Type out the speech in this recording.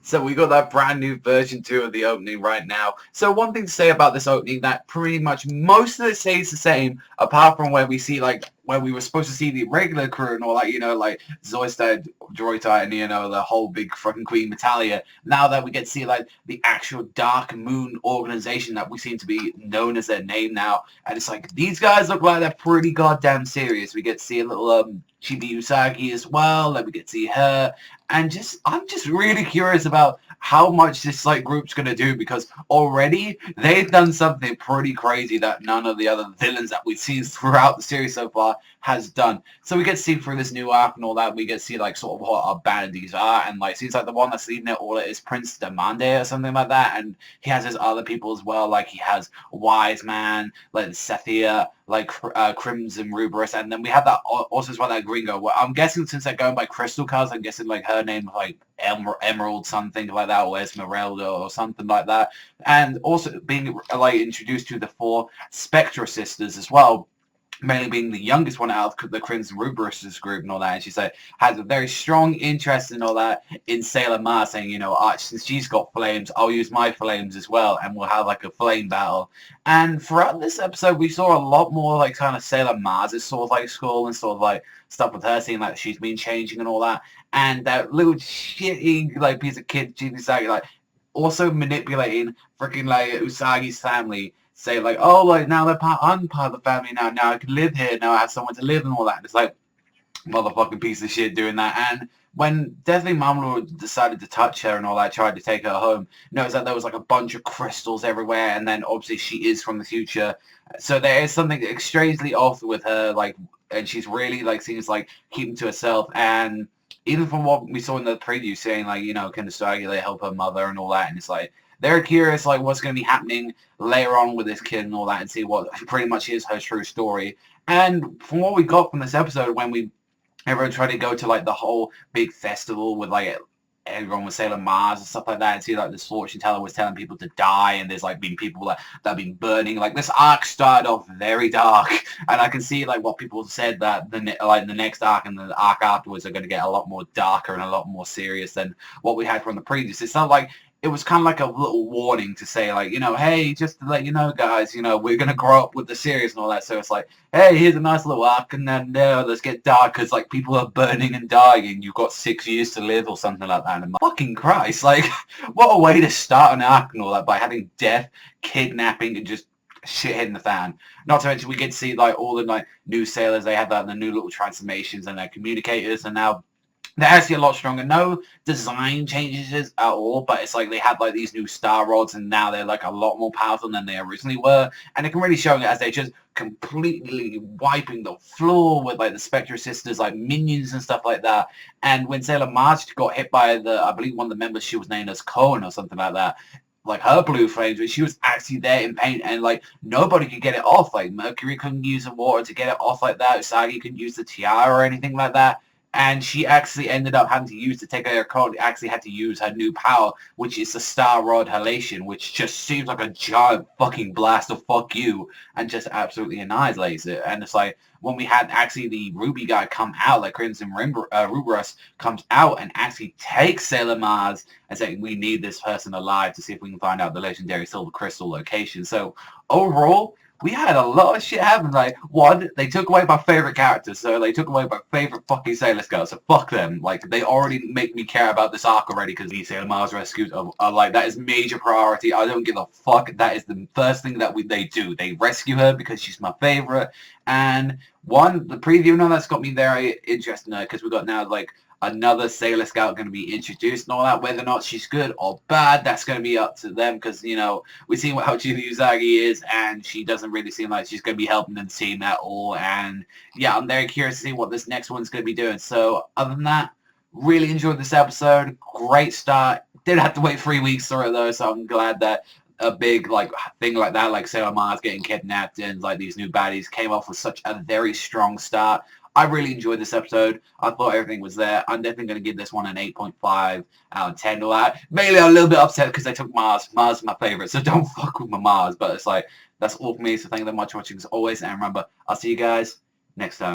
So we got that brand new version 2 of the opening right now. So one thing to say about this opening, that pretty much most of it stays the same, apart from where we see, like, where we were supposed to see the regular crew and all that, you know, like Zoista, Droita, and, you know, the whole big fucking Queen Metalia. Now that we get to see, like, the actual Dark Moon organization that we seem to be known as their name now. And it's like, these guys look like they're pretty goddamn serious. We get to see a little, Chibi Usagi as well, like we get to see her. And I'm just really curious about how much this like group's gonna do, because already they've done something pretty crazy that none of the other villains that we've seen throughout the series so far has done. So we get to see through this new arc and all that, we get to see like sort of what our bandies are, and like seems like the one that's leading it all is Prince Demande or something like that, and he has his other people as well, like he has Wise Man, like Sethia, like Crimson Ruberus, and then we have that also as well, that Gringo. Well, I'm guessing since they're going by crystal cards, I'm guessing like her name like Emerald something like that, or Esmeralda or something like that, and also being like introduced to the 4 Spectra sisters as well, mainly being the youngest one out of the Crimson Ruberus group and all that, and she's like has a very strong interest in all that in Sailor Mars, saying, you know, since she's got flames, I'll use my flames as well, and we'll have like a flame battle. And throughout this episode, we saw a lot more like kind of Sailor Mars' sort of like school and sort of like stuff with her, seeing like she's been changing and all that, and that little shitty like piece of kid Usagi like also manipulating freaking like Usagi's family, say like, oh, like now I'm part of the family now. Now I can live here. Now I have someone to live and all that. And it's like, motherfucking piece of shit doing that. And when Desmi Mamoru decided to touch her and all that, tried to take her home, noticed that there was like a bunch of crystals everywhere, and then obviously she is from the future, so there is something strangely off with her, like, and she's really like seems like keeping to herself. And even from what we saw in the preview, saying like, you know, can Stargate help her mother and all that, and it's like they're curious like what's going to be happening later on with this kid and all that, and see what pretty much is her true story. And from what we got from this episode, when everyone tried to go to like the whole big festival with like everyone was Sailor Mars and stuff like that, and see like this fortune teller was telling people to die, and there's like been people that have been burning. Like this arc started off very dark, and I can see like what people said that the next arc and the arc afterwards are going to get a lot more darker and a lot more serious than what we had from the previous. It's not like it was kind of like a little warning to say like, you know, hey, just to let you know, guys, you know, we're going to grow up with the series and all that. So it's like, hey, here's a nice little arc, and then let's get dark because like people are burning and dying and you've got 6 years to live or something like that. And I'm like, fucking Christ, like what a way to start an arc and all that, by having death, kidnapping, and just shit hitting the fan. Not to mention we get to see like all the like new sailors, they have that, the new little transformations and their communicators, and now they're actually a lot stronger. No design changes at all, but it's like they have like these new star rods, and now they're like a lot more powerful than they originally were. And it can really show it as they're just completely wiping the floor with like the Spectre sisters, like minions and stuff like that. And when Sailor Mars got hit by I believe one of the members, she was named as Cohen or something like that, like her blue flames, but she was actually there in pain, and like nobody could get it off. Like Mercury couldn't use the water to get it off like that. Usagi couldn't use the tiara or anything like that. And she actually ended up having to use, to take her code, actually had to use her new power, which is the Star Rod Halation, which just seems like a giant fucking blast of fuck you, and just absolutely annihilates it. And it's like, when we had actually the Ruby guy come out, like Crimson Ruberus comes out and actually takes Sailor Mars and saying, we need this person alive to see if we can find out the legendary Silver Crystal location. So overall, we had a lot of shit happen. Like, one, they took away my favorite characters, so they took away my favorite fucking Sailor Scouts, so fuck them. Like, they already make me care about this arc already, because these Sailor Mars rescues are like, that is major priority. I don't give a fuck. That is the first thing that they do. They rescue her because she's my favorite. And one, the preview and all that's got me very interested in her, because we got now, like, another Sailor Scout going to be introduced and all that. Whether or not she's good or bad, that's going to be up to them, because, you know, we've seen how Chibi Usagi is, and she doesn't really seem like she's going to be helping the team at all. And yeah, I'm very curious to see what this next one's going to be doing. So other than that, really enjoyed this episode. Great start. Did have to wait 3 weeks for it though, so I'm glad that a big like thing like that, like Sailor Mars getting kidnapped and like these new baddies, came off with such a very strong start. I really enjoyed this episode. I thought everything was there. I'm definitely going to give this one an 8.5 out of 10 or that. Mainly I'm a little bit upset because I took Mars. Mars is my favorite, so don't fuck with my Mars. But it's like, that's all for me. So thank you very much for watching as always. And remember, I'll see you guys next time.